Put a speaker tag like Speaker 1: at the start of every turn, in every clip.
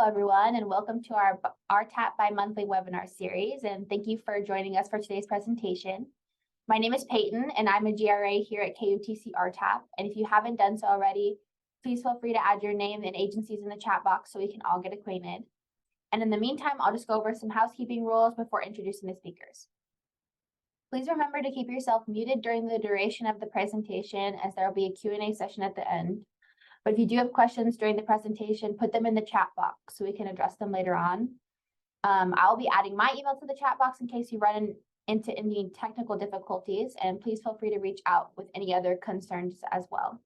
Speaker 1: everyone, and welcome to our RTAP bi-monthly webinar series, and thank you for joining us for today's presentation. My name is Peyton, and I'm a GRA here at KUTC RTAP, and if you haven't done so already, please feel free to add your name and agencies in the chat box so we can all get acquainted. And in the meantime, I'll just go over some housekeeping rules before introducing the speakers. Please remember to keep yourself muted during the duration of the presentation, as there will be a Q&A session at the end. But if you do have questions during the presentation, put them in the chat box so we can address them later on. I'll be adding my email to the chat box in case you run into any technical difficulties, and please feel free to reach out with any other concerns as well.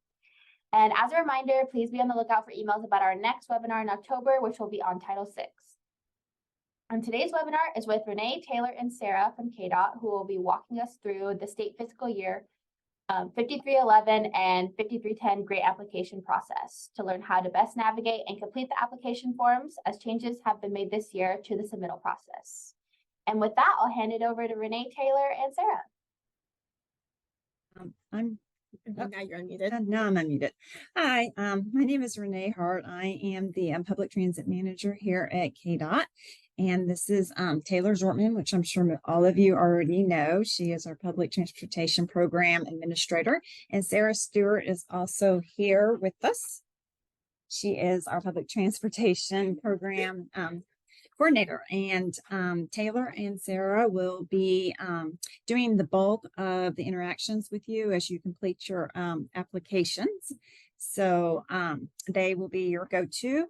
Speaker 1: And as a reminder, please be on the lookout for emails about our next webinar in October, which will be on Title VI. And today's webinar is with Renee, Taylor, and Sarah from KDOT, who will be walking us through the state fiscal year 5311 and 5310 grant application process to learn how to best navigate and complete the application forms, as changes have been made this year to the submittal process. And with that, I'll hand it over to Renee, Taylor, and Sarah.
Speaker 2: Now you're unmuted.
Speaker 3: Now I'm unmuted. Hi, my name is Renee Hart. I am the Public Transit Manager here at KDOT. And this is Taylor Zortman, which I'm sure all of you already know. She is our Public Transportation Program Administrator. And Sarah Stewart is also here with us. She is our Public Transportation Program Coordinator. And Taylor and Sarah will be doing the bulk of the interactions with you as you complete your applications. So they will be your go-to.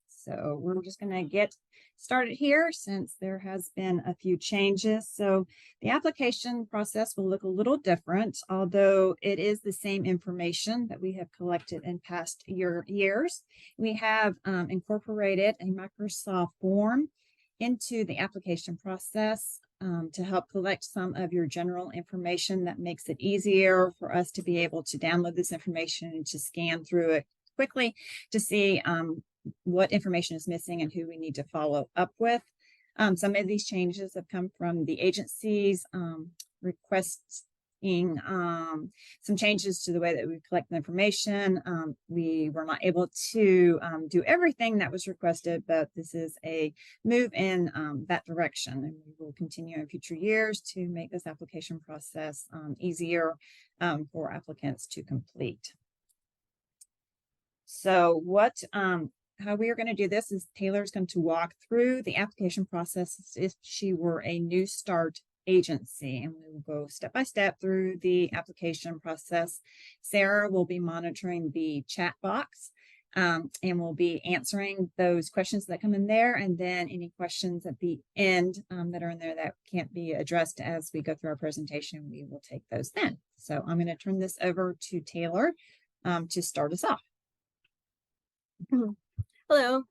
Speaker 3: So we're just going to get started here since there has been a few changes. So the application process will look a little different, although it is the same information that we have collected in past years. We have incorporated a Microsoft form into the application process to help collect some of your general information that makes it easier for us to be able to download this information and to scan through it quickly to see what information is missing and who we need to follow up with. Some of these changes have come from the agencies requesting some changes to the way that we collect the information. We were not able to do everything that was requested, but this is a move in that direction, and we will continue in future years to make this application process easier for applicants to complete. So how we are going to do this is Taylor's going to walk through the application process as if she were a new start agency, and we will go step by step through the application process. Sarah will be monitoring the chat box and will be answering those questions that come in there, and then any questions at the end that are in there that can't be addressed as we go through our presentation, we will take those then. So I'm going to turn this over to Taylor to start us off.
Speaker 2: Hello,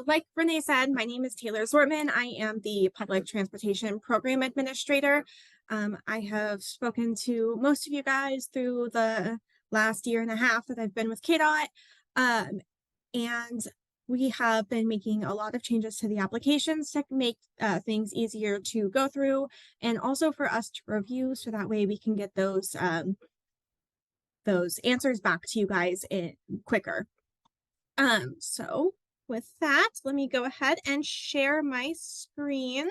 Speaker 2: like Renee said, my name is Taylor Zortman. I am the Public Transportation Program Administrator. I have spoken to most of you guys through the last year and a half that I've been with KDOT, and we have been making a lot of changes to the applications to make things easier to go through, and also for us to review, so that way we can get those answers back to you guys quicker. So with that, let me go ahead and share my screen.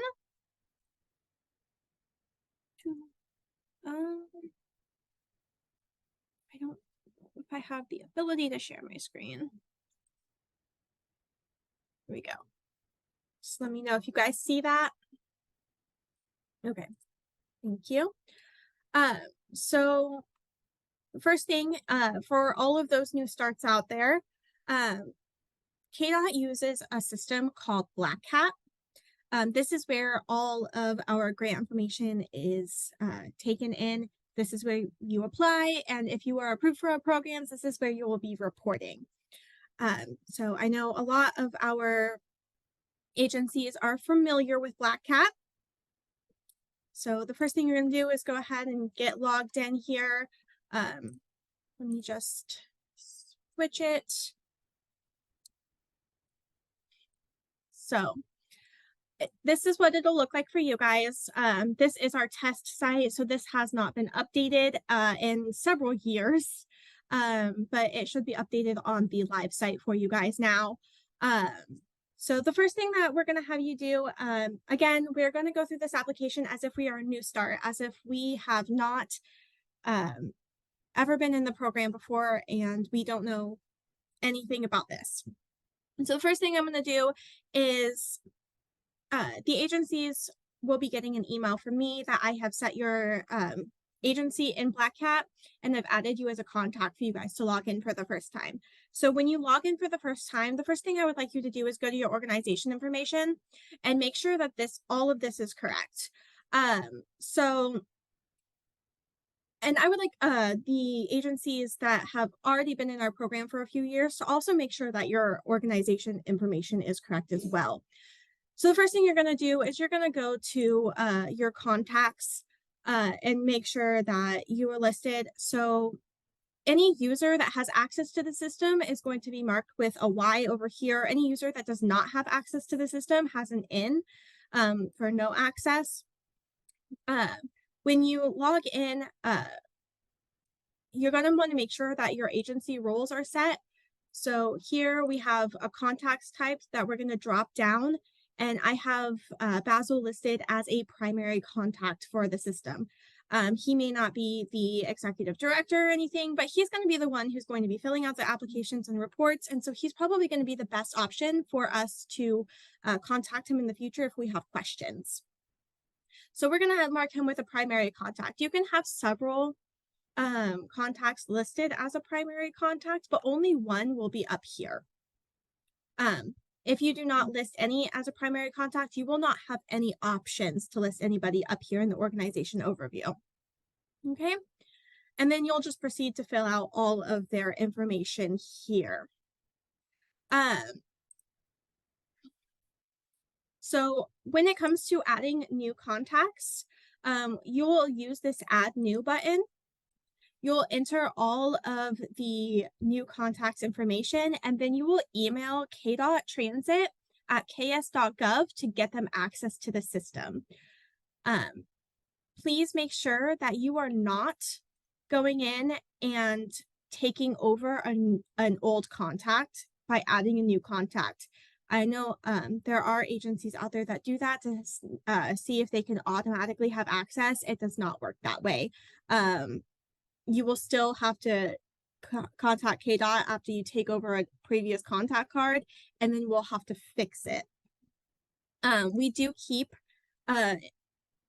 Speaker 2: I don't know if I have the ability to share my screen. Here we go. Just let me know if you guys see that. Okay, thank you. So first thing, for all of those new starts out there, KDOT uses a system called BlackCAT. This is where all of our grant information is taken in. This is where you apply, and if you are approved for our programs, this is where you will be reporting. So I know a lot of our agencies are familiar with BlackCAT. So the first thing you're going to do is go ahead and get logged in here. Let me just switch it. So this is what it'll look like for you guys. This is our test site, so this has not been updated in several years, but it should be updated on the live site for you guys now. So the first thing that we're going to have you do, again, we're going to go through this application as if we are a new start, as if we have not ever been in the program before and we don't know anything about this. And so the first thing I'm going to do is the agencies will be getting an email from me that I have set your agency in BlackCAT, and I've added you as a contact for you guys to log in for the first time. So when you log in for the first time, the first thing I would like you to do is go to your organization information and make sure that all of this is correct. And I would like the agencies that have already been in our program for a few years to also make sure that your organization information is correct as well. So the first thing you're going to do is you're going to go to your contacts and make sure that you are listed. So any user that has access to the system is going to be marked with a Y over here. Any user that does not have access to the system has an N for no access. When you log in, you're going to want to make sure that your agency roles are set. So here we have a contacts type that we're going to drop down, and I have Basil listed as a primary contact for the system. He may not be the executive director or anything, but he's going to be the one who's going to be filling out the applications and reports. And so he's probably going to be the best option for us to contact him in the future if we have questions. So we're going to mark him with a primary contact. You can have several contacts listed as a primary contact, but only one will be up here. If you do not list any as a primary contact, you will not have any options to list anybody up here in the organization overview. Okay, and then you'll just proceed to fill out all of their information here. So when it comes to adding new contacts, you will use this Add New button. You'll enter all of the new contacts information, and then you will email KDOT Transit at ks.gov to get them access to the system. Please make sure that you are not going in and taking over an old contact by adding a new contact. I know there are agencies out there that do that to see if they can automatically have access. It does not work that way. You will still have to contact KDOT after you take over a previous contact card, and then we'll have to fix it. We do keep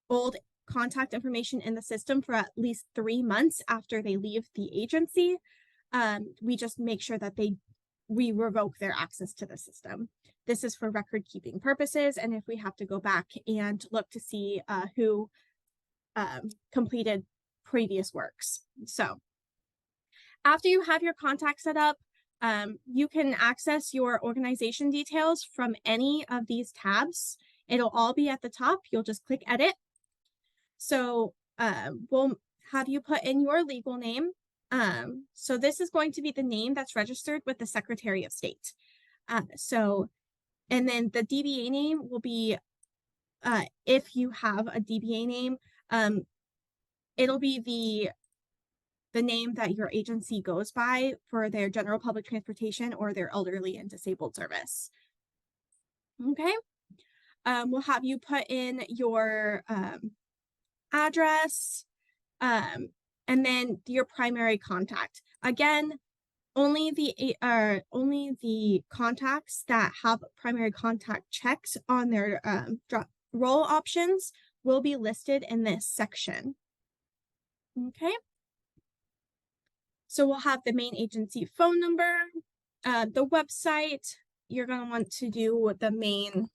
Speaker 2: old contact information in the system for at least 3 months after they leave the agency. We just make sure that we revoke their access to the system. This is for record keeping purposes, and if we have to go back and look to see who completed previous works. So after you have your contact set up, you can access your organization details from any of these tabs. It'll all be at the top. You'll just click edit. So we'll have you put in your legal name. So this is going to be the name that's registered with the Secretary of State. And then the DBA name will be, if you have a DBA name, it'll be the name that your agency goes by for their general public transportation or their elderly and disabled service. Okay. We'll have you put in your address, and then your primary contact. Again, only the contacts that have primary contact checks on their role options will be listed in this section. Okay. So we'll have the main agency phone number, the website. You're going to want to do the main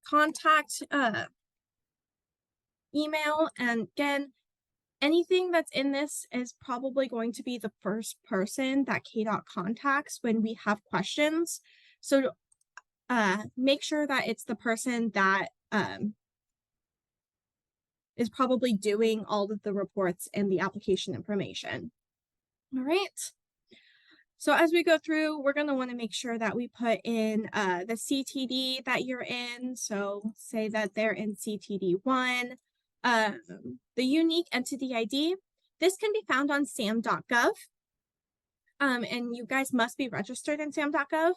Speaker 2: contact email. And again, anything that's in this is probably going to be the first person that KDOT contacts when we have questions. So make sure that it's the person that is probably doing all of the reports and the application information. All right. So as we go through, we're going to want to make sure that we put in the CTD that you're in. So say that they're in CTD 1. The unique entity ID, this can be found on sam.gov. And you guys must be registered in sam.gov.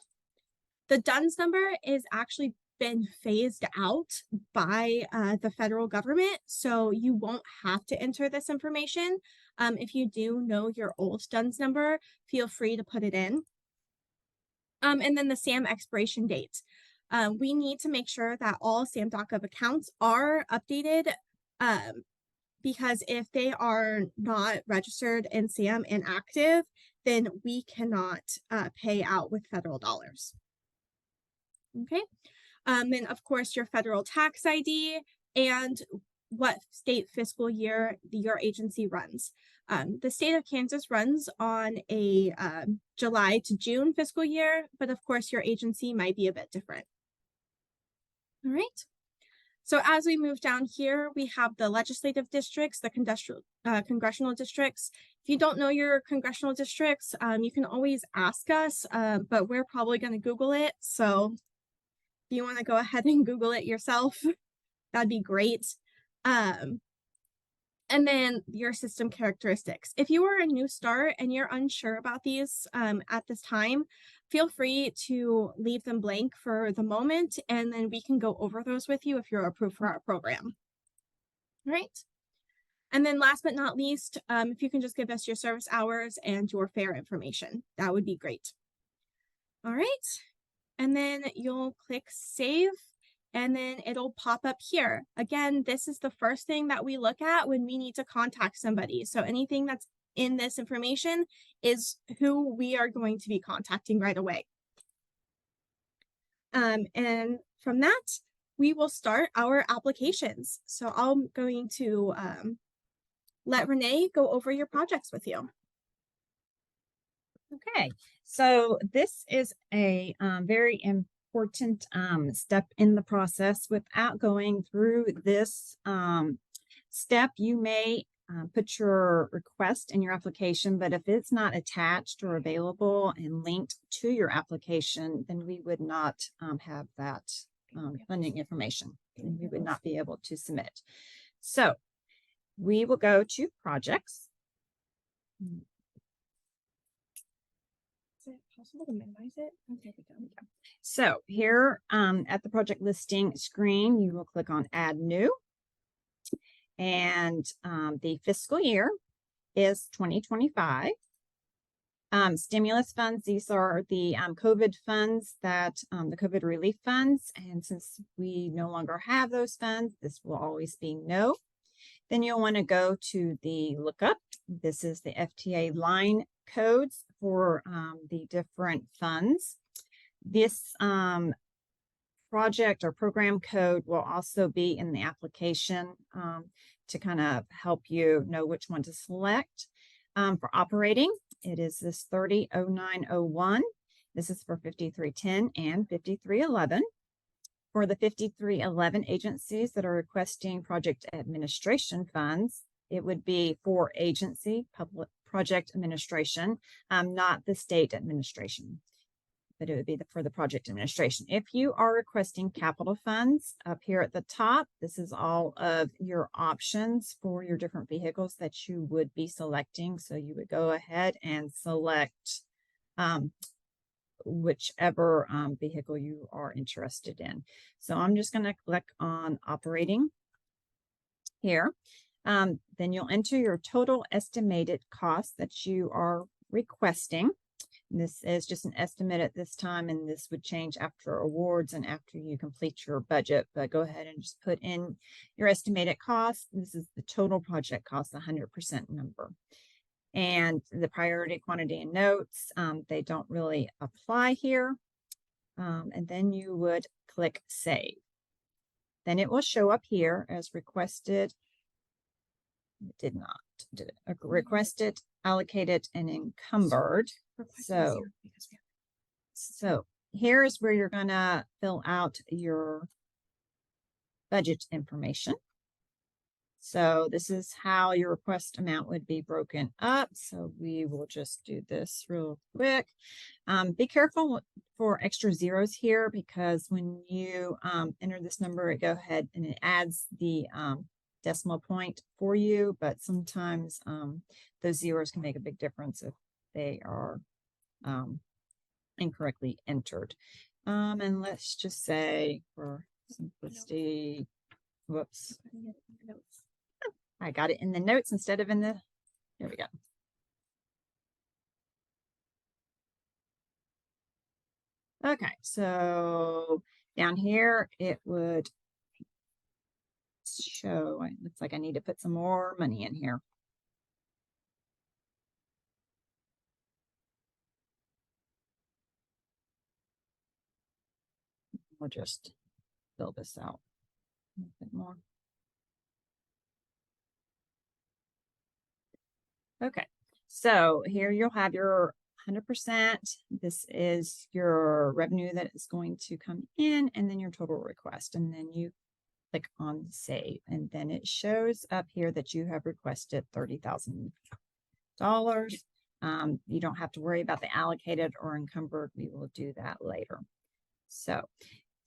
Speaker 2: The DUNS number is actually been phased out by the federal government, so you won't have to enter this information. If you do know your old DUNS number, feel free to put it in. And then the SAM expiration date. We need to make sure that all SAM.gov accounts are updated because if they are not registered in SAM and active, then we cannot pay out with federal dollars. Okay. Then of course your federal tax ID and what state fiscal year your agency runs. The state of Kansas runs on a July to June fiscal year, but of course your agency might be a bit different. All right. So as we move down here, we have the legislative districts, the congressional districts. If you don't know your congressional districts, you can always ask us, but we're probably going to Google it. So if you want to go ahead and Google it yourself, that'd be great. And then your system characteristics. If you are a new start and you're unsure about these at this time, feel free to leave them blank for the moment, and then we can go over those with you if you're approved for our program. All right. And then last but not least, if you can just give us your service hours and your fare information, that would be great. All right. And then you'll click save, and then it'll pop up here. Again, this is the first thing that we look at when we need to contact somebody. So anything that's in this information is who we are going to be contacting right away. And from that, we will start our applications. So I'm going to let Renee go over your projects with you.
Speaker 3: Okay, so this is a very important step in the process. Without going through this step, you may put your request in your application, but if it's not attached or available and linked to your application, then we would not have that funding information, and we would not be able to submit. So we will go to projects.
Speaker 2: Is it possible to minimize it? Okay, there we go.
Speaker 3: So here at the project listing screen, you will click on Add New. And the fiscal year is 2025. Stimulus funds, these are the COVID funds that the COVID relief funds. And since we no longer have those funds, this will always be no. Then you'll want to go to the lookup. This is the FTA line codes for the different funds. This project or program code will also be in the application to kind of help you know which one to select. For operating, it is this 300901. This is for 5310 and 5311. For the 5311 agencies that are requesting project administration funds, it would be for agency public project administration, not the state administration, but it would be for the project administration. If you are requesting capital funds, up here at the top, this is all of your options for your different vehicles that you would be selecting. So you would go ahead and select whichever vehicle you are interested in. So I'm just going to click on operating here. Then you'll enter your total estimated cost that you are requesting. And this is just an estimate at this time, and this would change after awards and after you complete your budget. But go ahead and just put in your estimated cost. This is the total project cost, 100% number. And the priority, quantity, and notes, they don't really apply here. And then you would click save. Then it will show up here as requested. It did not. Did it? Requested, allocated, and encumbered. So here is where you're going to fill out your budget information. So this is how your request amount would be broken up. So we will just do this real quick. Be careful for extra zeros here, because when you enter this number, it go ahead and it adds the decimal point for you. But sometimes those zeros can make a big difference if they are incorrectly entered. And let's just say for simplicity, whoops, I got it in the notes instead of in the, there we go. Okay, so down here, it would show, it looks like I need to put some more money in here. We'll just fill this out a bit more. Okay, so here you'll have your 100%. This is your revenue that is going to come in, and then your total request. And then you click on save, and then it shows up here that you have requested $30,000. You don't have to worry about the allocated or encumbered. We will do that later. So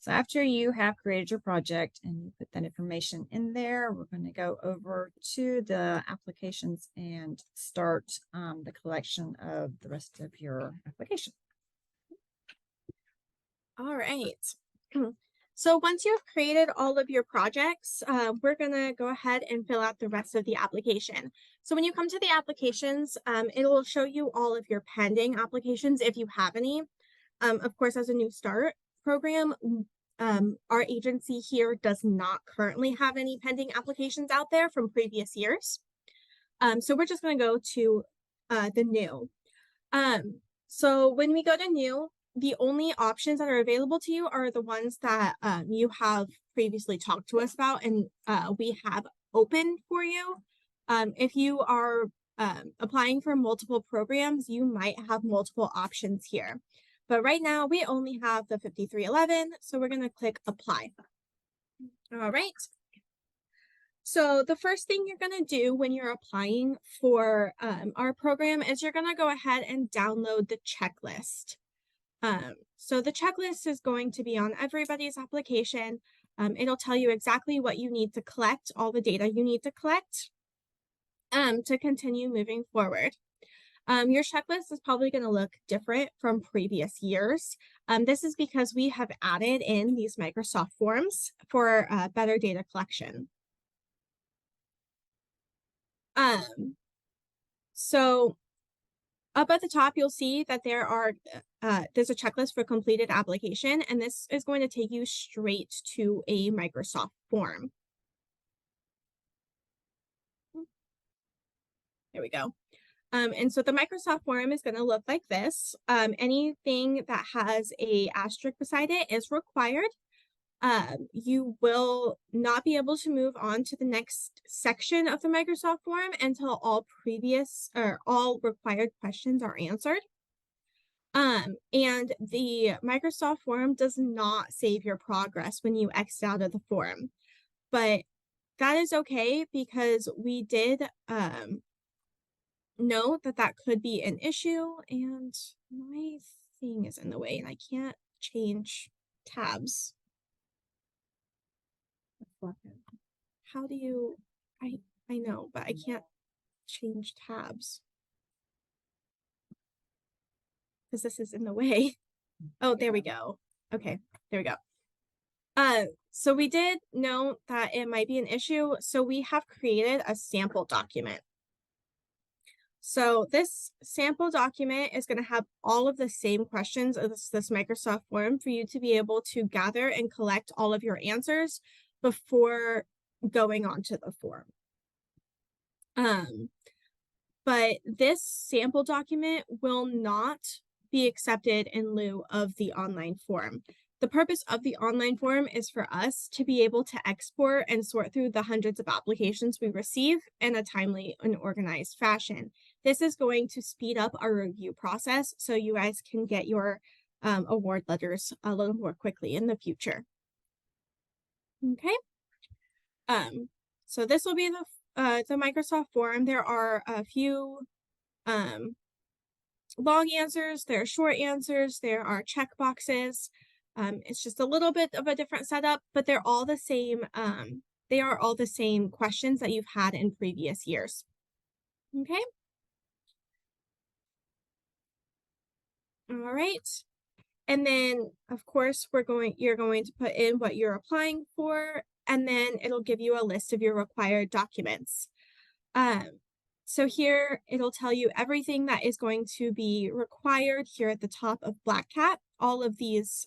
Speaker 3: after you have created your project and you put that information in there, we're going to go over to the applications and start the collection of the rest of your application.
Speaker 2: All right. So once you've created all of your projects, we're going to go ahead and fill out the rest of the application. So when you come to the applications, it will show you all of your pending applications if you have any. Of course, as a new start program, our agency here does not currently have any pending applications out there from previous years. So we're just going to go to the new. So when we go to new, the only options that are available to you are the ones that you have previously talked to us about and we have open for you. If you are applying for multiple programs, you might have multiple options here. But right now we only have the 5311, so we're going to click apply. All right. So the first thing you're going to do when you're applying for our program is you're going to go ahead and download the checklist. So the checklist is going to be on everybody's application. It'll tell you exactly what you need to collect, all the data you need to collect to continue moving forward. Your checklist is probably going to look different from previous years. This is because we have added in these Microsoft forms for better data collection. So up at the top, you'll see that there's a checklist for completed application, and this is going to take you straight to a Microsoft form. There we go. And so the Microsoft form is going to look like this. Anything that has a asterisk beside it is required. You will not be able to move on to the next section of the Microsoft form until all required questions are answered. And the Microsoft form does not save your progress when you exit out of the form, but that is okay because we did know that could be an issue, and my thing is in the way and I can't change tabs. How do you, I know, but I can't change tabs because this is in the way. Oh, there we go. Okay, there we go. So we did know that it might be an issue, so we have created a sample document. So this sample document is going to have all of the same questions as this Microsoft form for you to be able to gather and collect all of your answers before going on to the form. But this sample document will not be accepted in lieu of the online form. The purpose of the online form is for us to be able to export and sort through the hundreds of applications we receive in a timely and organized fashion. This is going to speed up our review process so you guys can get your award letters a little more quickly in the future. Okay. So this will be the Microsoft form. There are a few long answers, there are short answers, there are check boxes. It's just a little bit of a different setup, but they're all the same. They are all the same questions that you've had in previous years. Okay. All right. And then, of course, you're going to put in what you're applying for, and then it'll give you a list of your required documents. So here it'll tell you everything that is going to be required here at the top of BlackCAT, all of these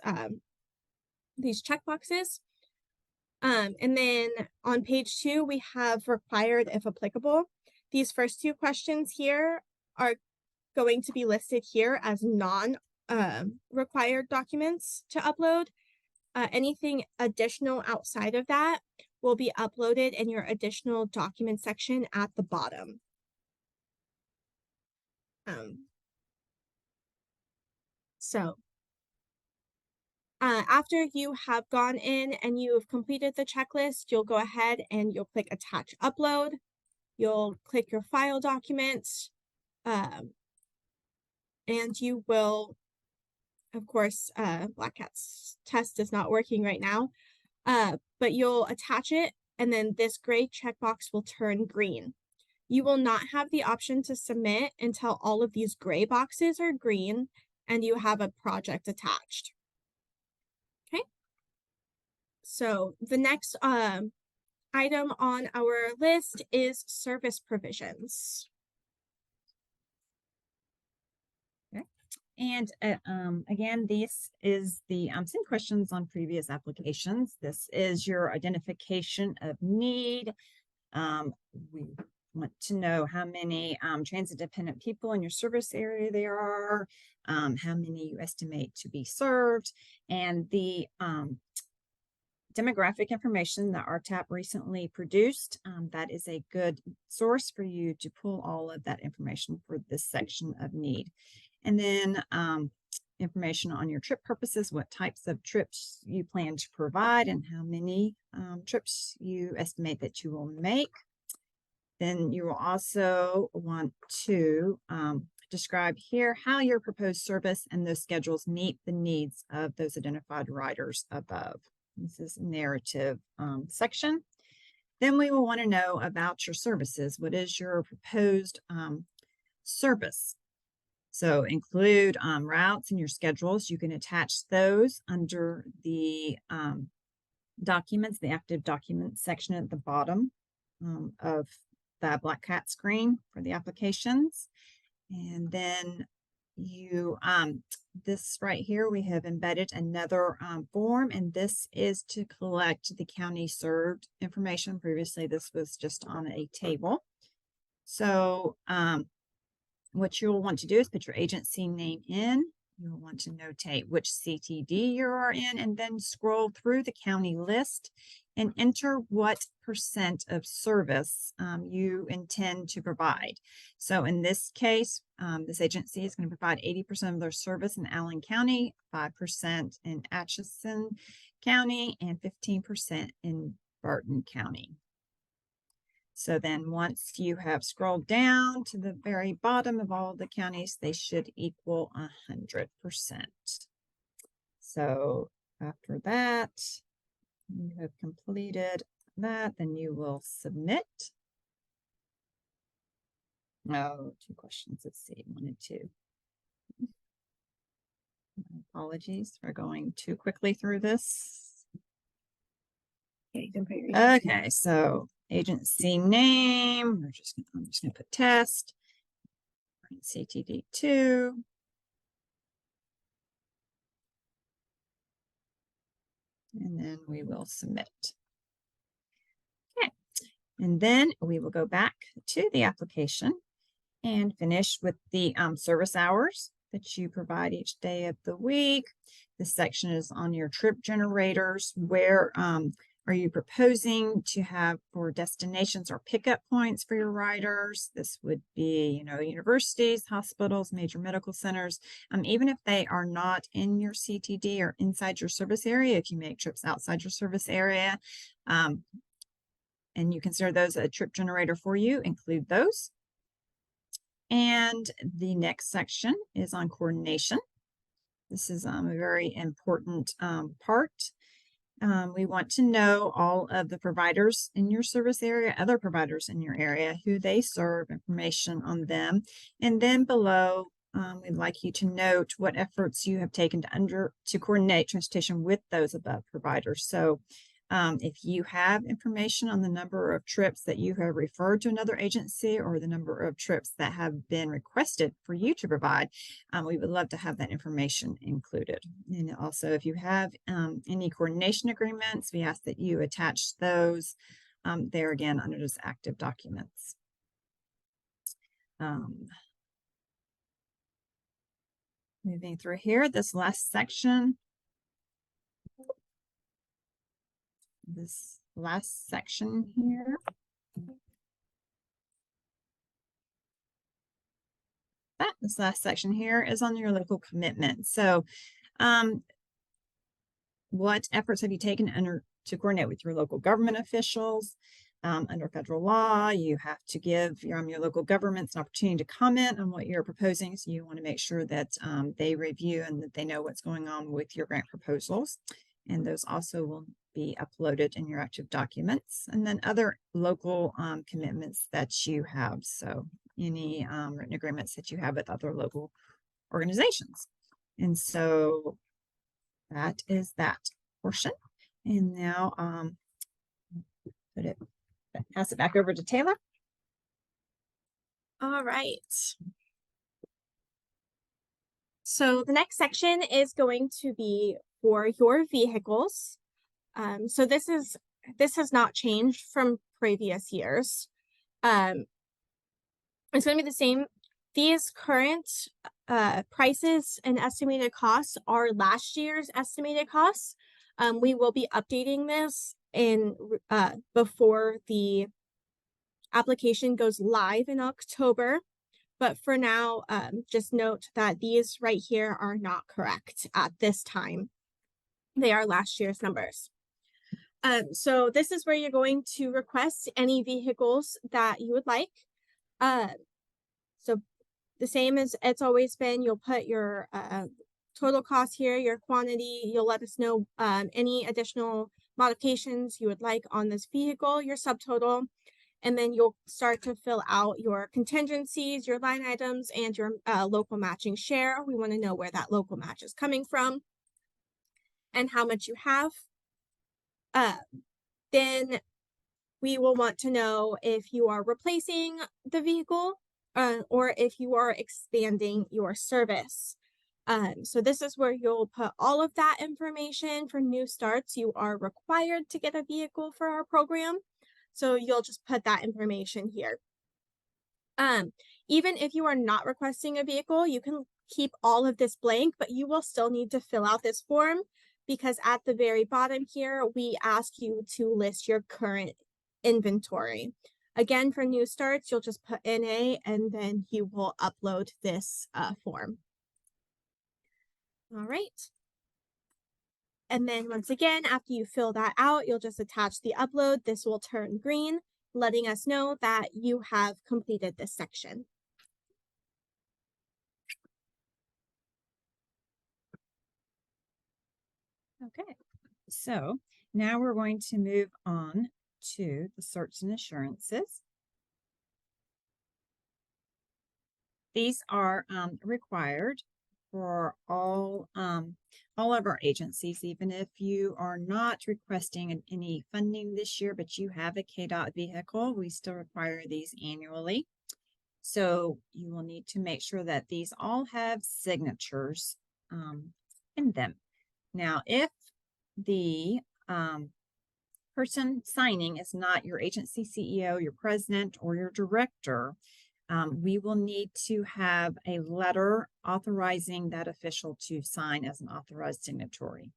Speaker 2: checkboxes. And then on page 2, we have required if applicable. These first 2 questions here are going to be listed here as required documents to upload. Anything additional outside of that will be uploaded in your additional document section at the bottom. After you have gone in and you've completed the checklist, you'll go ahead and you'll click Attach Upload. You'll click your file documents, and you will, of course, BlackCAT's test is not working right now, but you'll attach it, and then this gray checkbox will turn green. You will not have the option to submit until all of these gray boxes are green and you have a project attached. Okay. So the next item on our list is service provisions.
Speaker 3: Okay. And again, this is the same questions on previous applications. This is your identification of need. We want to know how many transit dependent people in your service area there are, how many you estimate to be served, and the demographic information that RTAP recently produced. That is a good source for you to pull all of that information for this section of need. And then information on your trip purposes, what types of trips you plan to provide, and how many trips you estimate that you will make. Then you will also want to describe here how your proposed service and those schedules meet the needs of those identified riders above. This is narrative section. Then we will want to know about your services. What is your proposed service? So include routes in your schedules. You can attach those under the documents, the active documents section at the bottom of the BlackCAT screen for the applications. And then you, this right here, we have embedded another form, and this is to collect the county served information. Previously, this was just on a table. So what you'll want to do is put your agency name in. You'll want to notate which CTD you are in, and then scroll through the county list and enter what % of service you intend to provide. So in this case, this agency is going to provide 80% of their service in Allen County, 5% in Atchison County, and 15% in Barton County. So then once you have scrolled down to the very bottom of all the counties, they should equal 100%. So after that, you have completed that, then you will submit. Oh, 2 questions. Let's see, 1 and 2. Apologies for going too quickly through this. Okay, so agency name, I'm just gonna put test, CTD2. And then we will submit. Okay, and then we will go back to the application and finish with the service hours that you provide each day of the week. This section is on your trip generators. Where are you proposing to have for destinations or pickup points for your riders? This would be, universities, hospitals, major medical centers. Even if they are not in your CTD or inside your service area, if you make trips outside your service area, and you consider those a trip generator for you, include those. And the next section is on coordination. This is a very important part. We want to know all of the providers in your service area, other providers in your area, who they serve, information on them. And then below, we'd like you to note what efforts you have taken to coordinate transportation with those above providers. So if you have information on the number of trips that you have referred to another agency or the number of trips that have been requested for you to provide, we would love to have that information included. And also, if you have any coordination agreements, we ask that you attach those there again under those active documents. Moving through here, this last section. This last section here. This last section here is on your local commitment. So what efforts have you taken to coordinate with your local government officials? Under federal law, you have to give your local governments an opportunity to comment on what you're proposing. So you want to make sure that they review and that they know what's going on with your grant proposals. And those also will be uploaded in your active documents. And then other local commitments that you have. So any written agreements that you have with other local organizations. And so that is that portion. And now pass it back over to Taylor.
Speaker 2: All right. So the next section is going to be for your vehicles. So this has not changed from previous years. It's going to be the same. These current prices and estimated costs are last year's estimated costs. We will be updating this before the application goes live in October. But for now, just note that these right here are not correct at this time. They are last year's numbers. So this is where you're going to request any vehicles that you would like. So the same as it's always been, you'll put your total cost here, your quantity, you'll let us know any additional modifications you would like on this vehicle, your subtotal, and then you'll start to fill out your contingencies, your line items, and your local matching share. We want to know where that local match is coming from and how much you have. Then we will want to know if you are replacing the vehicle or if you are expanding your service. So this is where you'll put all of that information. For new starts, you are required to get a vehicle for our program. So you'll just put that information here. Even if you are not requesting a vehicle, you can keep all of this blank, but you will still need to fill out this form because at the very bottom here, we ask you to list your current inventory. Again, for new starts, you'll just put NA and then you will upload this form. All right. And then once again, after you fill that out, you'll just attach the upload. This will turn green, letting us know that you have completed this section.
Speaker 3: Okay, so now we're going to move on to the certs and assurances. These are required for all of our agencies, even if you are not requesting any funding this year, but you have a KDOT vehicle, we still require these annually. So you will need to make sure that these all have signatures in them. Now, if the person signing is not your agency CEO, your president, or your director, we will need to have a letter authorizing that official to sign as an authorized signatory.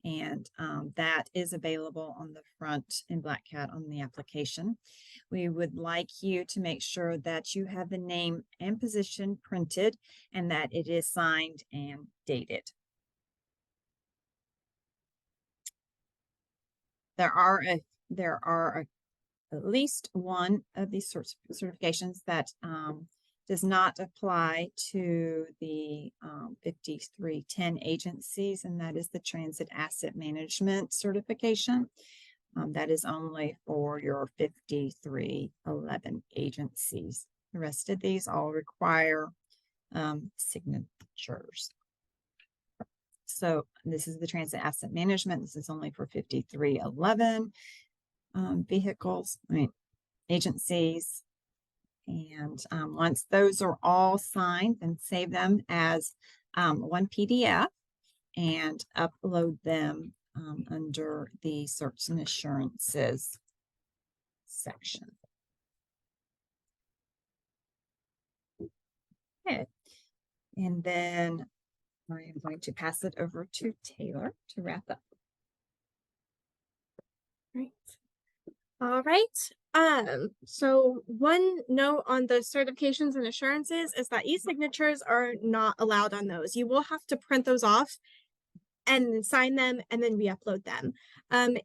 Speaker 3: And that is available on the front in BlackCAT on the application. We would like you to make sure that you have the name and position printed and that it is signed and dated. There are at least one of these sorts of certifications that does not apply to the 5310 agencies, and that is the Transit Asset Management certification. That is only for your 5311 agencies. The rest of these all require signatures. So this is the transit asset management. This is only for 5311 vehicles, agencies. And once those are all signed, then save them as one PDF and upload them under the certs and assurances section. Okay. And then I am going to pass it over to Taylor to wrap up.
Speaker 2: Right. All right. So one note on the certifications and assurances is that e-signatures are not allowed on those. You will have to print those off and sign them and then re-upload them. I'm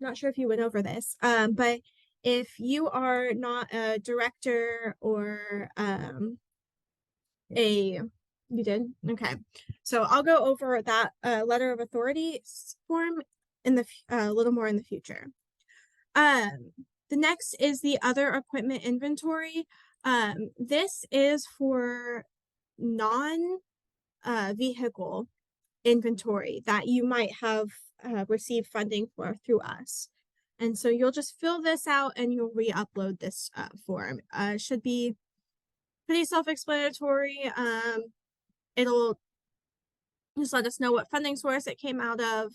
Speaker 2: not sure if you went over this, but if you are not a director or you did? Okay. So I'll go over that letter of authority form in the a little more in the future. The next is the other equipment inventory. This is for non vehicle inventory that you might have received funding for through us. And so you'll just fill this out and you'll re-upload this form. Should be pretty self-explanatory. It'll just let us know what funding source it came out of,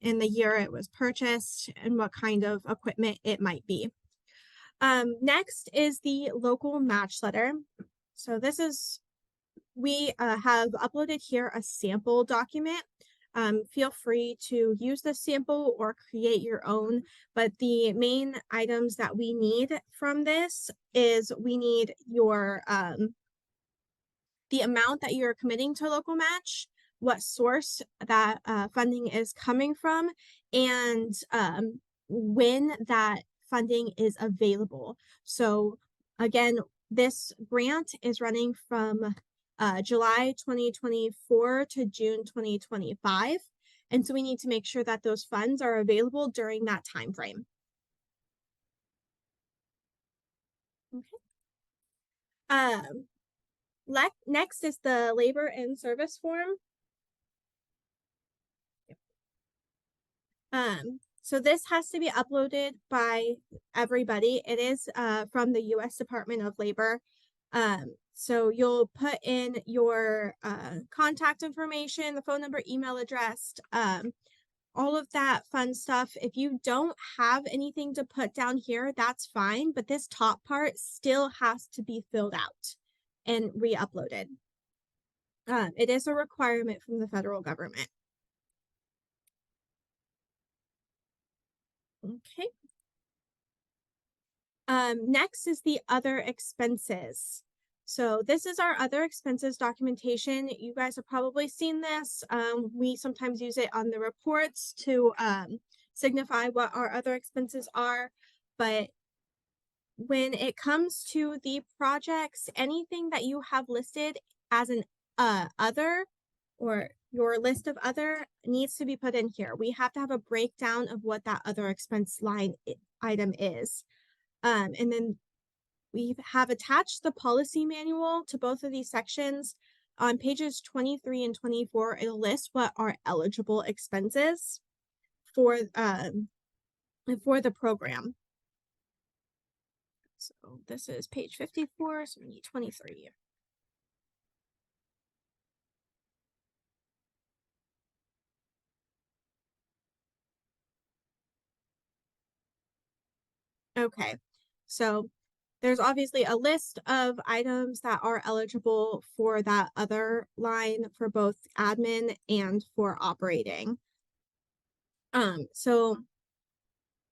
Speaker 2: in the year it was purchased, and what kind of equipment it might be. Next is the local match letter. So this is, we have uploaded here a sample document. Feel free to use the sample or create your own, but the main items that we need from this is we need your the amount that you're committing to local match, what source that funding is coming from, and when that funding is available. So again, this grant is running from July 2024 to June 2025. And so we need to make sure that those funds are available during that time frame. Okay. Next is the labor and service form. So this has to be uploaded by everybody. It is from the U.S. Department of Labor. So you'll put in your contact information, the phone number, email address, all of that fun stuff. If you don't have anything to put down here, that's fine, but this top part still has to be filled out and re-uploaded. It is a requirement from the federal government. Okay. Next is the other expenses. So this is our other expenses documentation. You guys have probably seen this. We sometimes use it on the reports to signify what our other expenses are. But when it comes to the projects, anything that you have listed as an other, or your list of other, needs to be put in here. We have to have a breakdown of what that other expense line item is. And then we have attached the policy manual to both of these sections. On pages 23 and 24, it'll list what are eligible expenses for the program. So this is page 54, so we need 23. Okay, so there's obviously a list of items that are eligible for that other line for both admin and for operating. So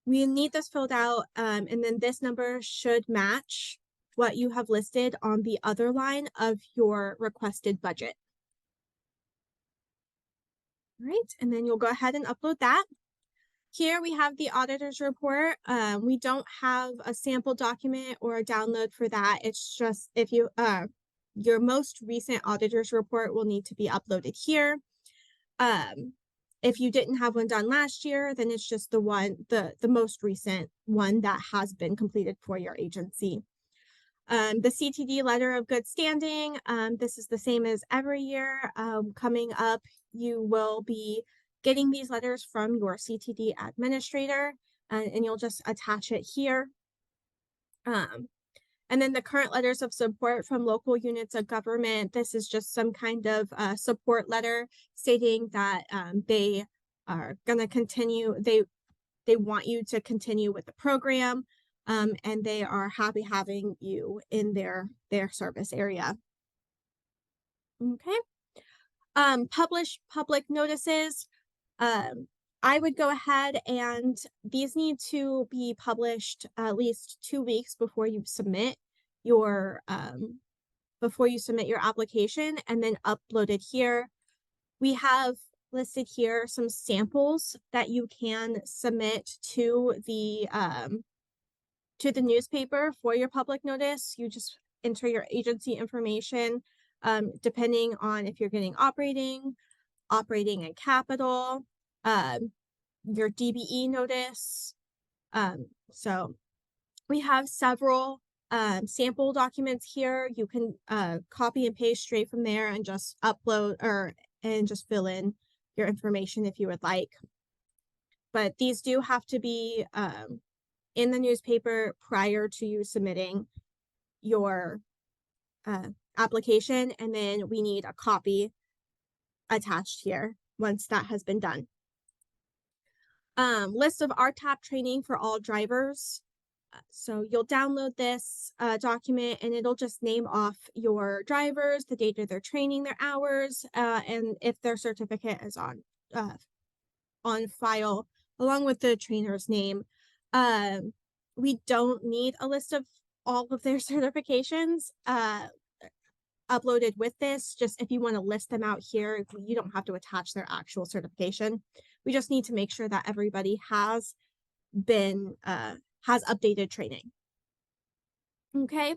Speaker 2: we need this filled out, and then this number should match what you have listed on the other line of your requested budget. All right, and then you'll go ahead and upload that. Here we have the auditor's report. We don't have a sample document or a download for that. It's just if you your most recent auditor's report will need to be uploaded here. If you didn't have one done last year, then it's just the most recent one that has been completed for your agency. The CTD letter of good standing, this is the same as every year. Coming up, you will be getting these letters from your CTD administrator, and you'll just attach it here. And then the current letters of support from local units of government. This is just some kind of support letter stating that they are going to continue. They want you to continue with the program, and they are happy having you in their service area. Okay. Publish public notices. I would go ahead and these need to be published at least 2 weeks before you submit your application, and then upload it here. We have listed here some samples that you can submit to the newspaper for your public notice. You just enter your agency information, depending on if you're getting operating and capital, your DBE notice. So we have several sample documents here. You can copy and paste straight from there and just upload and just fill in your information if you would like. But these do have to be in the newspaper prior to you submitting your application, and then we need a copy attached here once that has been done. List of RTAP training for all drivers. So you'll download this document, and it'll just name off your drivers, the date of their training, their hours, and if their certificate is on file, along with the trainer's name. We don't need a list of all of their certifications uploaded with this. Just if you want to list them out here, you don't have to attach their actual certification. We just need to make sure that everybody has been has updated training. Okay.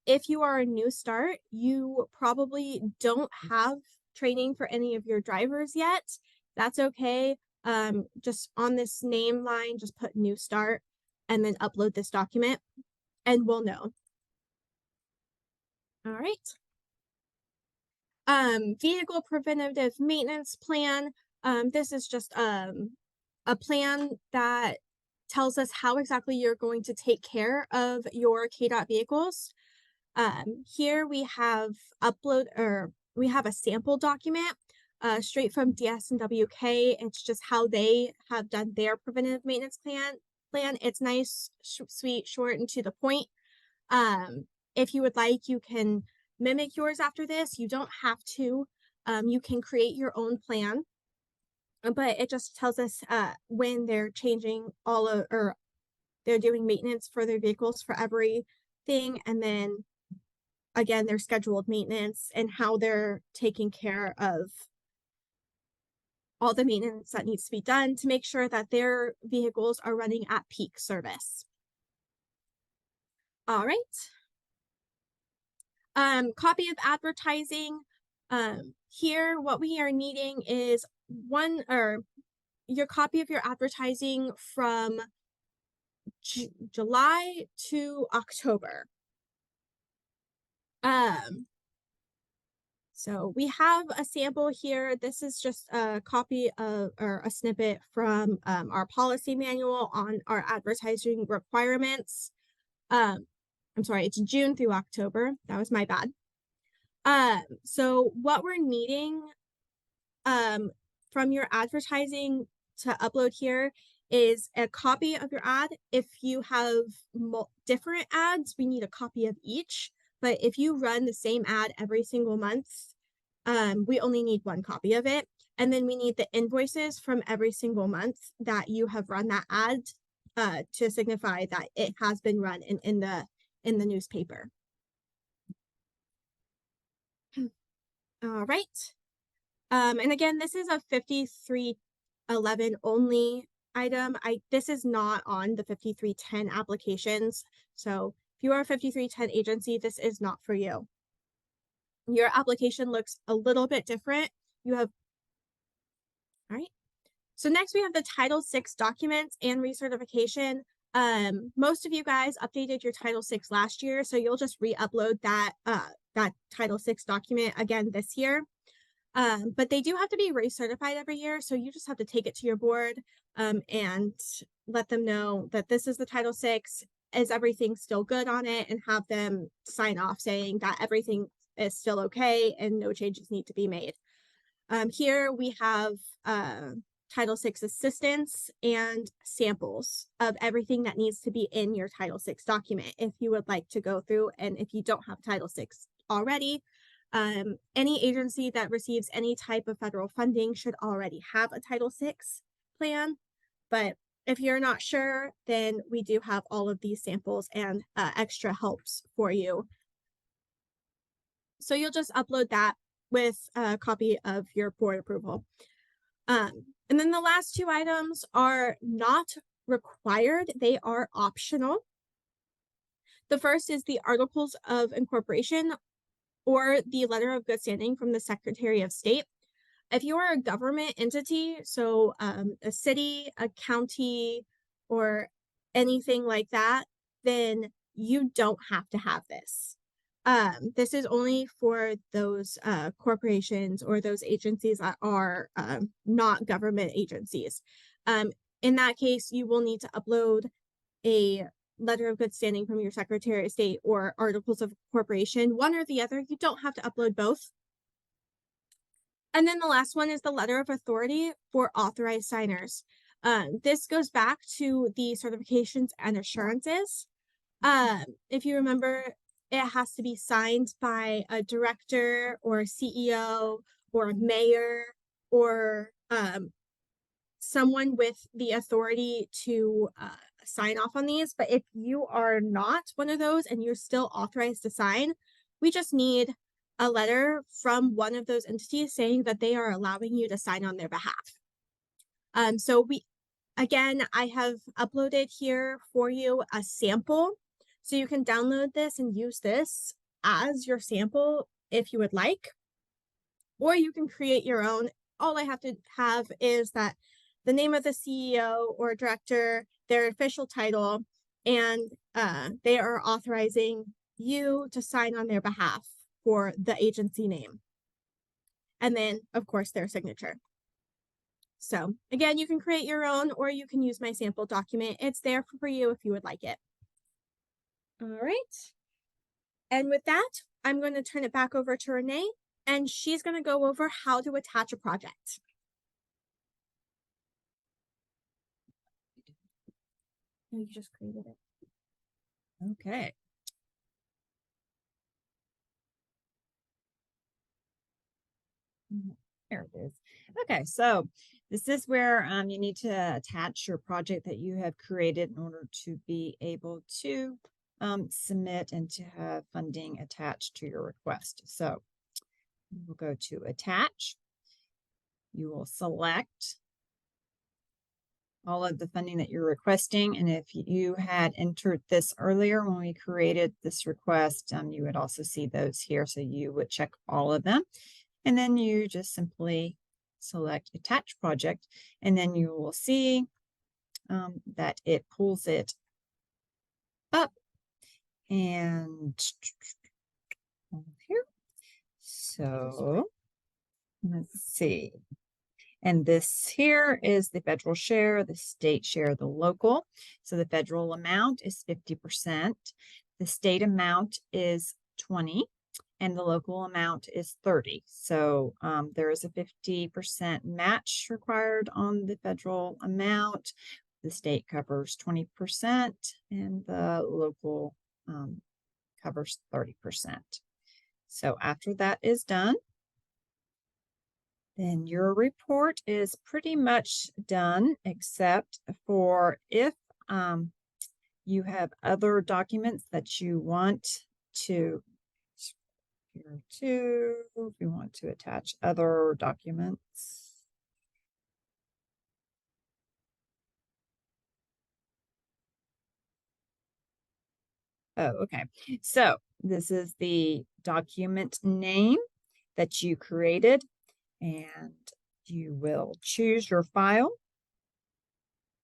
Speaker 2: If you are a new start, you probably don't have training for any of your drivers yet. That's okay. Just on this name line, just put new start and then upload this document and we'll know. All right. Vehicle preventative maintenance plan. This is just a plan that tells us how exactly you're going to take care of your KDOT vehicles. Here we have we have a sample document straight from DS&WK. It's just how they have done their preventative maintenance plan. It's nice, sweet, short, and to the point. If you would like, you can mimic yours after this. You don't have to. You can create your own plan. But it just tells us when they're changing or they're doing maintenance for their vehicles for everything, and then again their scheduled maintenance and how they're taking care of all the maintenance that needs to be done to make sure that their vehicles are running at peak service. All right. Copy of advertising. Here, what we are needing is your copy of your advertising from July to October. So we have a sample here. This is just a copy of, or a snippet from our policy manual on our advertising requirements. I'm sorry, it's June through October. That was my bad. So what we're needing from your advertising to upload here is a copy of your ad. If you have different ads, we need a copy of each. But if you run the same ad every single month, we only need one copy of it. And then we need the invoices from every single month that you have run that ad to signify that it has been run in the newspaper. All right. And again, this is a 5311 only item. This is not on the 5310 applications. So if you are a 5310 agency, this is not for you. Your application looks a little bit different. All right. So next we have the Title VI documents and recertification. Most of you guys updated your Title VI last year, so you'll just re-upload that Title VI document again this year. But they do have to be recertified every year, so you just have to take it to your board and let them know that this is the Title VI, is everything still good on it, and have them sign off saying that everything is still okay and no changes need to be made. Here we have Title VI assistance and samples of everything that needs to be in your Title VI document if you would like to go through, and if you don't have Title VI already. Any agency that receives any type of federal funding should already have a Title VI plan, but if you're not sure, then we do have all of these samples and extra helps for you. So you'll just upload that with a copy of your board approval. And then the last two items are not required, they are optional. The first is the Articles of Incorporation or the letter of good standing from the Secretary of State. If you are a government entity, so a city, a county, or anything like that, then you don't have to have this. This is only for those corporations or those agencies that are not government agencies. In that case, you will need to upload a letter of good standing from your Secretary of State or Articles of Incorporation, one or the other. You don't have to upload both. And then the last one is the letter of authority for authorized signers. This goes back to the certifications and assurances. If you remember, it has to be signed by a director or a CEO or a mayor or someone with the authority to sign off on these. But if you are not one of those and you're still authorized to sign, we just need a letter from one of those entities saying that they are allowing you to sign on their behalf. So I have uploaded here for you a sample. So you can download this and use this as your sample if you would like, or you can create your own. All I have to have is that the name of the CEO or director, their official title, and they are authorizing you to sign on their behalf for the agency name. And then, of course, their signature. So again, you can create your own, or you can use my sample document. It's there for you if you would like it. All right. And with that, I'm going to turn it back over to Renee, and she's going to go over how to attach a project. No, you just created it.
Speaker 3: Okay. There it is. Okay, so this is where you need to attach your project that you have created in order to be able to submit and to have funding attached to your request. So we'll go to attach. You will select all of the funding that you're requesting. And if you had entered this earlier when we created this request, you would also see those here. So you would check all of them. And then you just simply select attach project. And then you will see that it pulls it up and here. So let's see. And this here is the federal share, the state share, the local. So the federal amount is 50%. The state amount is 20%, and the local amount is 30%. So there is a 50% match required on the federal amount. The state covers 20%, and the local covers 30%. So after that is done, then your report is pretty much done, except for if you have other documents that you want to, here too, if you want to attach other documents. Oh, okay. So this is the document name that you created, and you will choose your file.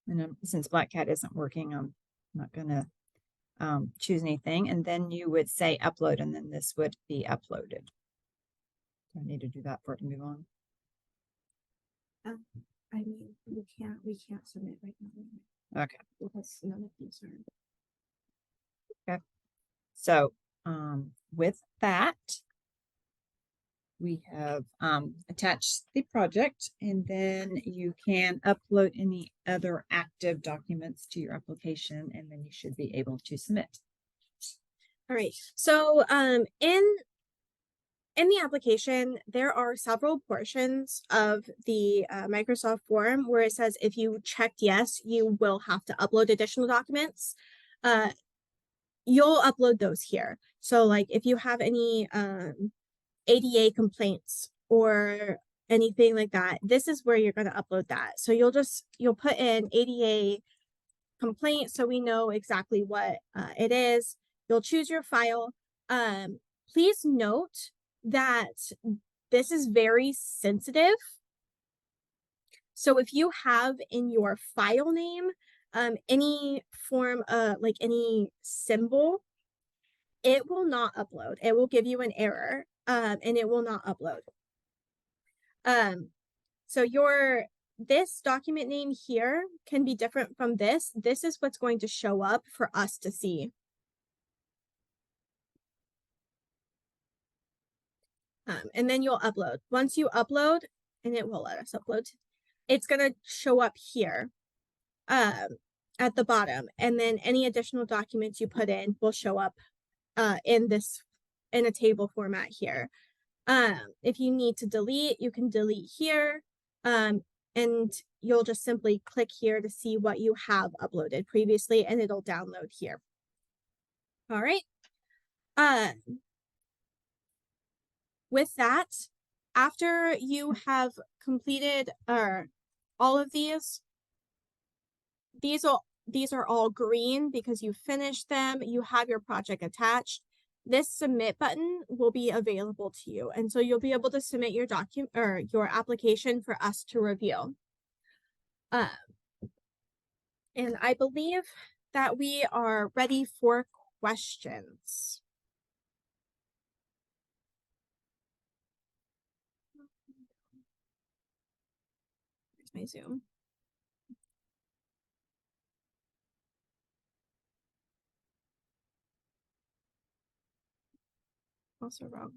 Speaker 3: And since BlackCAT isn't working, I'm not gonna choose anything, and then you would say upload, and then this would be uploaded. I need to do that for it to move on.
Speaker 2: I mean, we can't submit right now.
Speaker 3: Okay.
Speaker 2: Because none of these are.
Speaker 3: Okay. So with that, we have attached the project, and then you can upload any other active documents to your application, and then you should be able to submit.
Speaker 2: All right. So in the application, there are several portions of the Microsoft form where it says if you checked yes, you will have to upload additional documents. You'll upload those here. So like if you have any ADA complaints or anything like that, this is where you're going to upload that. So you'll put in ADA complaint so we know exactly what it is. You'll choose your file. Please note that this is very sensitive. So if you have in your file name any form of like any symbol, it will not upload. It will give you an error and it will not upload. So this document name here can be different from this. This is what's going to show up for us to see. And then you'll upload. Once you upload, and it will let us upload, it's going to show up here at the bottom. And then any additional documents you put in will show up in a table format here. If you need to delete, you can delete here. And you'll just simply click here to see what you have uploaded previously, and it'll download here. All right. With that, after you have completed all of these are all green because you finished them, you have your project attached. This submit button will be available to you. And so you'll be able to submit your document or your application for us to review. And I believe that we are ready for questions. Here's my Zoom. Also wrong.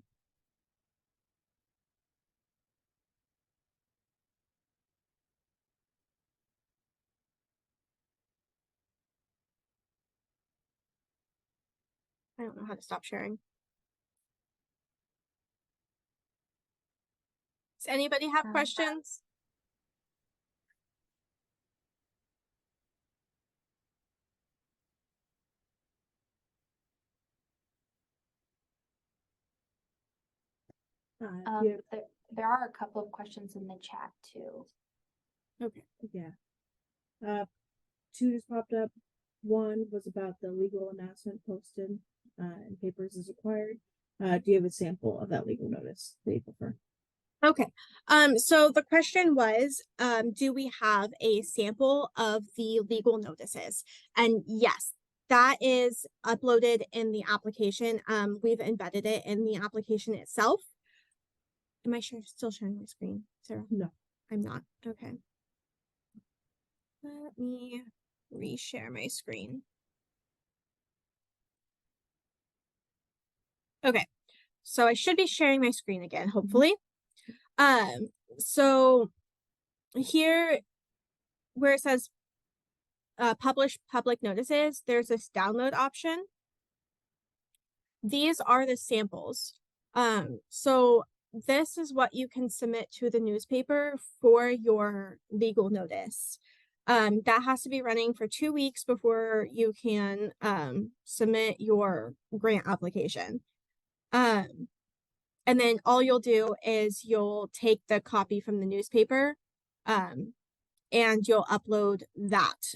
Speaker 2: I don't know how to stop sharing. Does anybody have questions?
Speaker 1: There are a couple of questions in the chat too.
Speaker 2: Okay.
Speaker 4: Yeah. Two just popped up. One was about the legal announcement posted in papers as required. Do you have a sample of that legal notice that you prefer?
Speaker 2: Okay. So the question was, do we have a sample of the legal notices? And yes, that is uploaded in the application. We've embedded it in the application itself. Am I still sharing my screen, Sarah?
Speaker 4: No.
Speaker 2: I'm not. Okay. Let me reshare my screen. Okay. So I should be sharing my screen again, hopefully. So here where it says publish public notices, there's this download option. These are the samples. So this is what you can submit to the newspaper for your legal notice. That has to be running for 2 weeks before you can submit your grant application. And then all you'll do is you'll take the copy from the newspaper and you'll upload that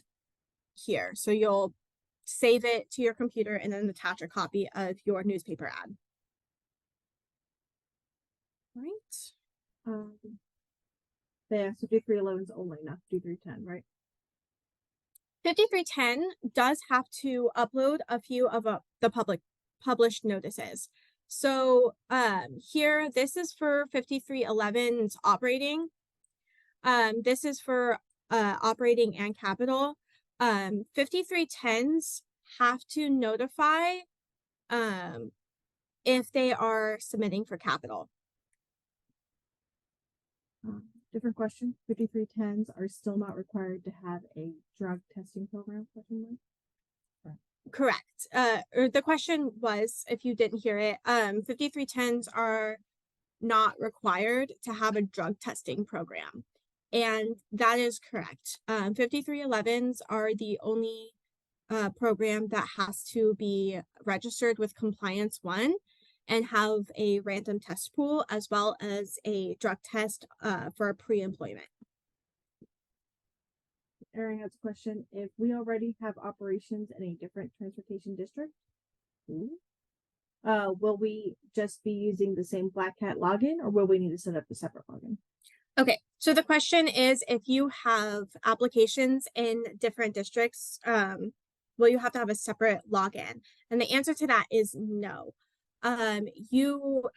Speaker 2: here. So you'll save it to your computer and then attach a copy of your newspaper ad. Right.
Speaker 4: Yeah, so D311 is only, not D310, right?
Speaker 2: 5310 does have to upload a few of the published notices. So here, this is for 5311's operating. This is for operating and capital. 5310s have to notify if they are submitting for capital.
Speaker 4: Different question. 5310s are still not required to have a drug testing program?
Speaker 2: Correct. Or the question was, if you didn't hear it, 5310s are not required to have a drug testing program. And that is correct. 5311s are the only program that has to be registered with Compliance 1 and have a random test pool as well as a drug test for pre-employment.
Speaker 4: Erin has a question. If we already have operations in a different transportation district, will we just be using the same BlackCAT login, or will we need to set up a separate login?
Speaker 2: Okay, so the question is, if you have applications in different districts, will you have to have a separate login? And the answer to that is no. If you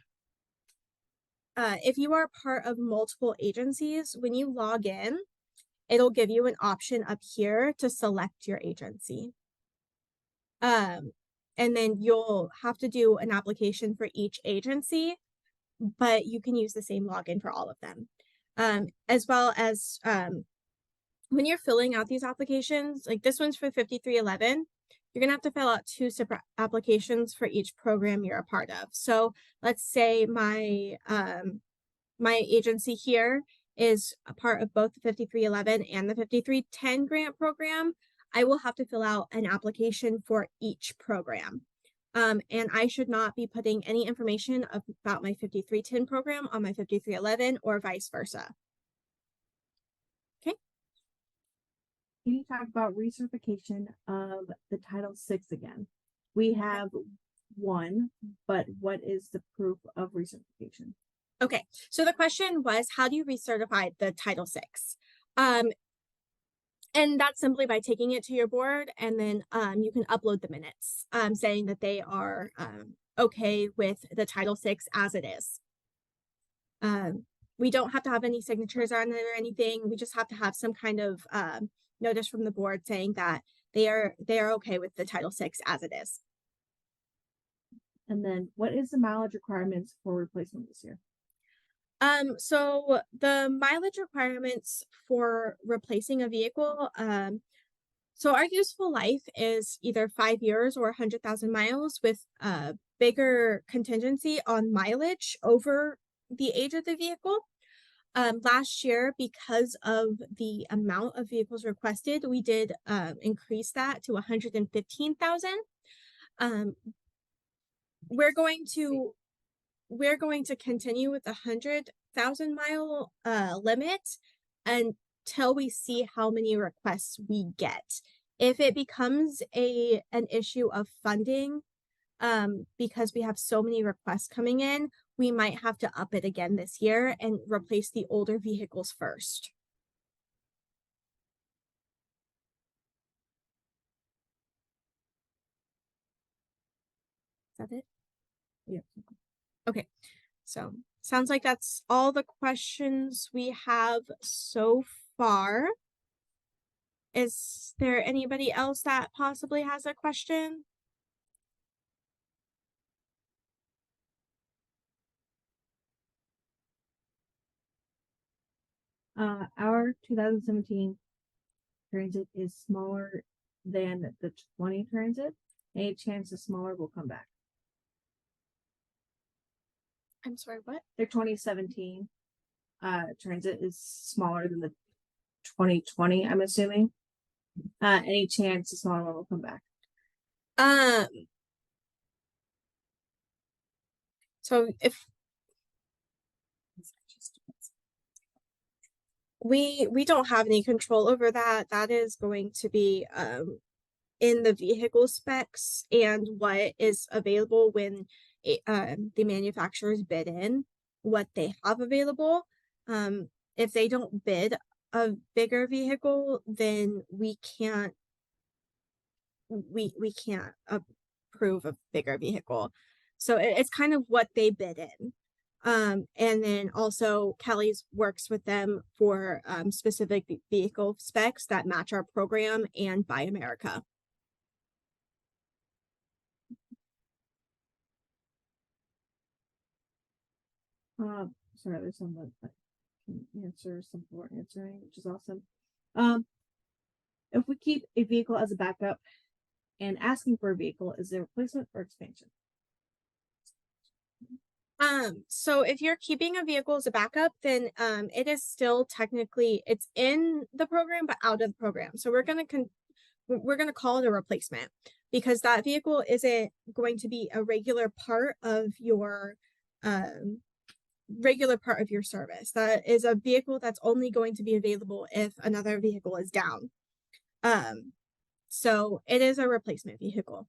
Speaker 2: are part of multiple agencies, when you log in, it'll give you an option up here to select your agency. And then you'll have to do an application for each agency, but you can use the same login for all of them. As well as when you're filling out these applications, like this one's for 5311, you're gonna have to fill out 2 separate applications for each program you're a part of. So let's say my agency here is a part of both the 5311 and the 5310 grant program. I will have to fill out an application for each program. And I should not be putting any information about my 5310 program on my 5311 or vice versa. Okay.
Speaker 4: Can you talk about recertification of the Title VI again? We have one, but what is the proof of recertification?
Speaker 2: Okay, so the question was, how do you recertify the Title VI? And that's simply by taking it to your board, and then you can upload the minutes saying that they are okay with the Title VI as it is. We don't have to have any signatures on it or anything. We just have to have some kind of notice from the board saying that they are okay with the Title VI as it is.
Speaker 4: And then what is the mileage requirements for replacement this year?
Speaker 2: So the mileage requirements for replacing a vehicle, so our useful life is either 5 years or 100,000 miles with a bigger contingency on mileage over the age of the vehicle. Last year, because of the amount of vehicles requested, we did increase that to 115,000. We're going to continue with the 100,000 mile limit until we see how many requests we get. If it becomes an issue of funding, because we have so many requests coming in, we might have to up it again this year and replace the older vehicles first. Is that it?
Speaker 4: Yeah.
Speaker 2: Okay, so sounds like that's all the questions we have so far. Is there anybody else that possibly has a question?
Speaker 4: Our 2017 Transit is smaller than the 20 Transit. Any chance the smaller will come back?
Speaker 2: I'm sorry, what?
Speaker 4: Their 2017 Transit is smaller than the 2020, I'm assuming. Any chance the smaller one will come back?
Speaker 2: So if we don't have any control over that, that is going to be in the vehicle specs and what is available when the manufacturers bid in what they have available. If they don't bid a bigger vehicle, then we can't we can't approve a bigger vehicle. So it's kind of what they bid in. And then also Kelly's works with them for specific vehicle specs that match our program and Buy America.
Speaker 4: Sorry, there's some that can answer, some people are answering, which is awesome. If we keep a vehicle as a backup and asking for a vehicle, is there replacement or expansion?
Speaker 2: So if you're keeping a vehicle as a backup, then it is still technically, it's in the program but out of the program. So we're gonna call it a replacement, because that vehicle isn't going to be a regular part of your service. That is a vehicle that's only going to be available if another vehicle is down. So it is a replacement vehicle.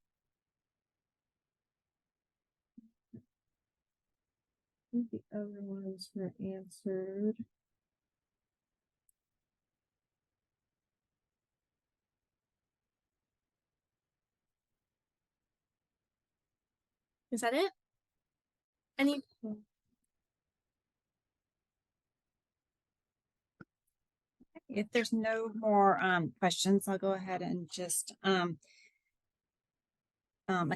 Speaker 4: The other ones were answered.
Speaker 2: Is that it? Any?
Speaker 3: If there's no more questions, I'll go ahead and just a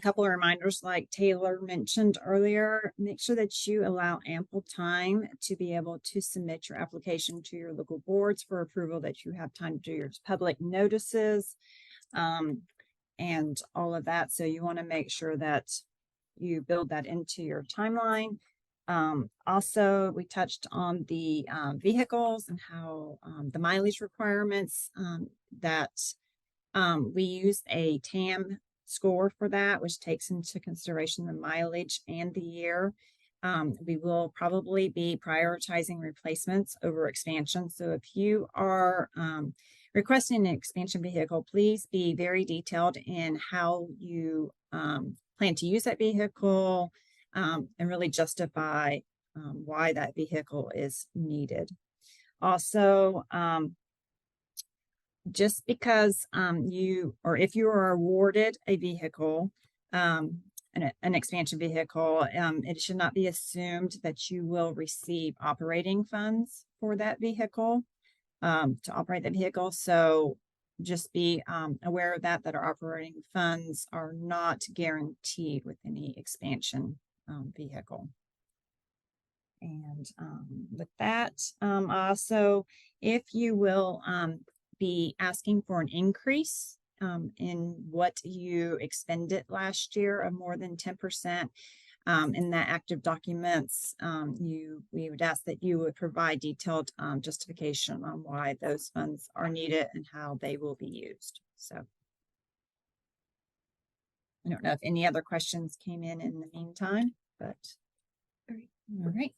Speaker 3: couple of reminders, like Taylor mentioned earlier. Make sure that you allow ample time to be able to submit your application to your local boards for approval, that you have time to do your public notices and all of that. So you want to make sure that you build that into your timeline. Also, we touched on the vehicles and how the mileage requirements that we use a TAM score for that, which takes into consideration the mileage and the year. We will probably be prioritizing replacements over expansion. So if you are requesting an expansion vehicle, please be very detailed in how you plan to use that vehicle and really justify why that vehicle is needed. Also, just because if you are awarded a vehicle, an expansion vehicle, it should not be assumed that you will receive operating funds for that vehicle to operate that vehicle. So just be aware of that our operating funds are not guaranteed with any expansion vehicle. And with that, also, if you will be asking for an increase in what you expended last year of more than 10%, in that active documents, we would ask that you would provide detailed justification on why those funds are needed and how they will be used. So I don't know if any other questions came in the meantime, but all right.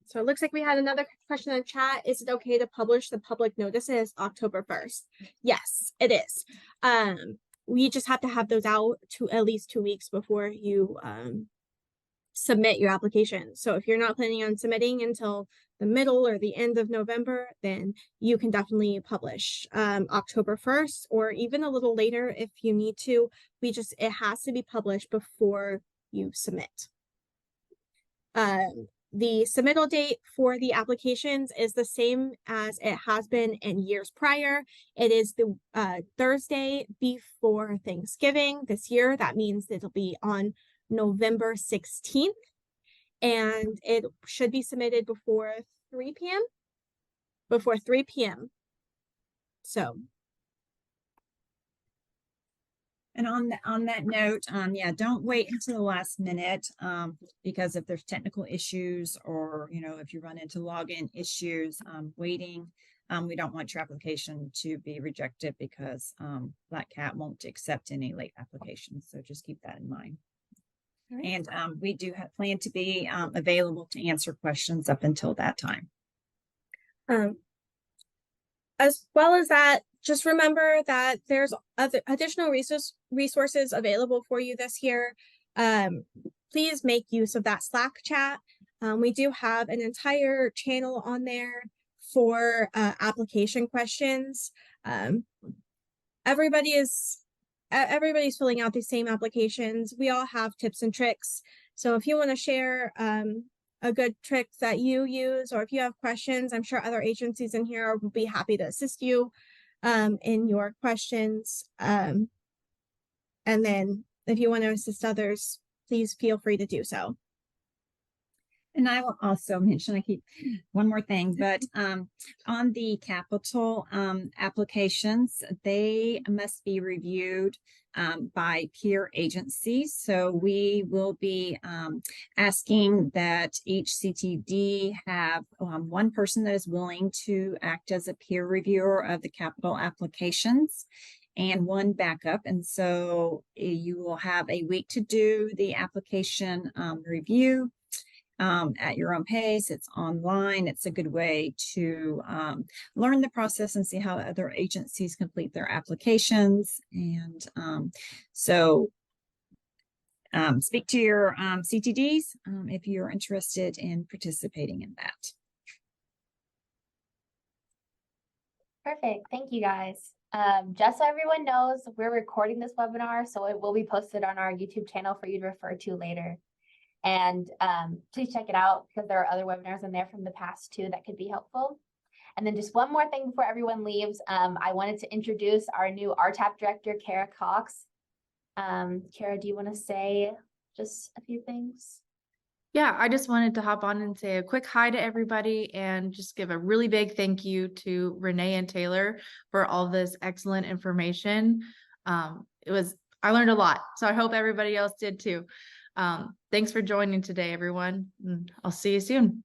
Speaker 2: So it looks like we had another question in chat. Is it okay to publish the public notices October 1st? Yes, it is. We just have to have those out to at least 2 weeks before you submit your application. So if you're not planning on submitting until the middle or the end of November, then you can definitely publish October 1st or even a little later if you need to. It has to be published before you submit. The submittal date for the applications is the same as it has been in years prior. It is the Thursday before Thanksgiving this year. That means it'll be on November 16th, and it should be submitted before 3 p.m. Before 3 p.m. So.
Speaker 3: And on that note, yeah, don't wait until the last minute, because if there's technical issues or, if you run into login issues, waiting, we don't want your application to be rejected because BlackCAT won't accept any late applications. So just keep that in mind. Right. And we do plan to be available to answer questions up until that time.
Speaker 2: As well as that, just remember that there's other additional resources available for you this year. Please make use of that Slack chat. We do have an entire channel on there for application questions. everybody's filling out these same applications. We all have tips and tricks. So if you want to share a good trick that you use, or if you have questions, I'm sure other agencies in here will be happy to assist you in your questions. And then if you want to assist others, please feel free to do so.
Speaker 3: And I will also mention, I keep one more thing, but on the capital applications, they must be reviewed by peer agencies. So we will be asking that each CTD have one person that is willing to act as a peer reviewer of the capital applications and one backup. And so you will have a week to do the application review. At your own pace. It's online. It's a good way to learn the process and see how other agencies complete their applications. And so speak to your CTDs if you're interested in participating in that.
Speaker 1: Perfect. Thank you, guys. Just so everyone knows, we're recording this webinar, so it will be posted on our YouTube channel for you to refer to later. And please check it out because there are other webinars in there from the past too that could be helpful. And then just one more thing before everyone leaves, I wanted to introduce our new RTAP director, Kara Cox. Kara, do you want to say just a few things?
Speaker 5: Yeah, I just wanted to hop on and say a quick hi to everybody and just give a really big thank you to Renee and Taylor for all this excellent information. I learned a lot, so I hope everybody else did too. Thanks for joining today, everyone. I'll see you soon.